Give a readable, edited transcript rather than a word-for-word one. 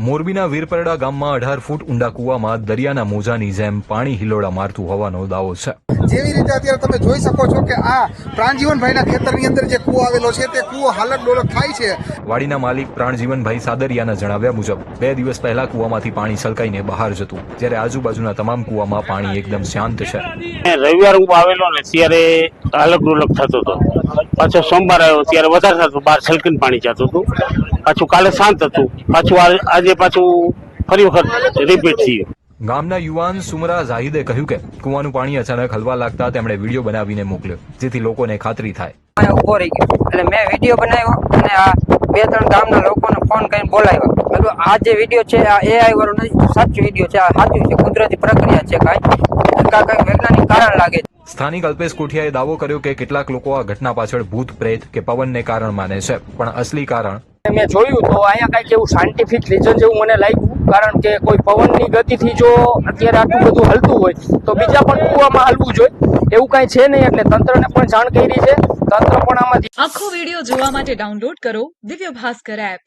મોરબીના વીરપરડા ગામમાં 18 ફૂટ ઊંડા કૂવામાં દરિયાના મોજાની જેમ પાણી હિલોડા મારતું હોવાનો દાવો છે। જેવી રીતે અત્યારે તમે જોઈ શકો છો કે આ પ્રાણજીવનભાઈના ખેતરની અંદર જે કૂવો આવેલો છે તે કૂવો હાલત ડોલક થાય છે। વાડીના માલિક પ્રાણજીવનભાઈ સાદરિયાના જણાવ્યા મુજબ 2 દિવસ પહેલા કૂવામાંથી પાણી છલકાઈને બહાર જતું, જ્યારે આજુબાજુના તમામ કૂવામાં પાણી એકદમ શાંત છે। રવિવાર હું આવેલો ને ત્યારે હાલક ડોલક થતો હતો, પાછો સોમવાર આવ્યો ત્યારે વધારે થતું, બહાર છલકીને પાણી જતું હતું, પાછું કાલે શાંત હતું, પાછું આજે પાછું ફરી વખત રિપીટ થયું। ગામના યુવાન સુમરા જાહિદે કહ્યું કે કૂવાનું પાણી અચાનક હલવા લાગતા તેમણે વિડીયો બનાવીને મોકલ્યો, જેથી લોકોને ખાતરી થાય। ઉભો રહી ગયો એટલે મેં વિડીયો બનાવ્યો અને આ 2-3 ગામના લોકોને ફોન કરીને બોલાવ્યો। આ જે વિડીયો છે આ AI વાળો નથી, સાચો વિડીયો છે, આ સાચું છે, કુદરતી પ્રક્રિયા છે, કઈ વૈજ્ઞાનિક કારણ લાગે છે। સ્થાનિક અલ્પેશ કોઠિયાએ દાવો કર્યો કે કેટલાક લોકો આ ઘટના પાછળ ભૂત પ્રેત કે પવનને કારણ માને છે, પણ અસલી કારણ મેં જોયું તો અહીંયા કઈક એવું સાયન્ટિફિક રીઝન જેવું મને લાગ્યું, કારણ કે કોઈ પવનની ગતિથી જો અત્યારે આટલું બધું હલતું હોય તો બીજા પણ કૂવામાં હલવું જોઈએ, એવું કઈ છે નહીં। એટલે તંત્રને પણ જાણ કરી છે, તંત્ર પણ આમાંથી આખો વિડીયો જોવા માટે ડાઉનલોડ કરો દિવ્ય ભાસ્કર એપ।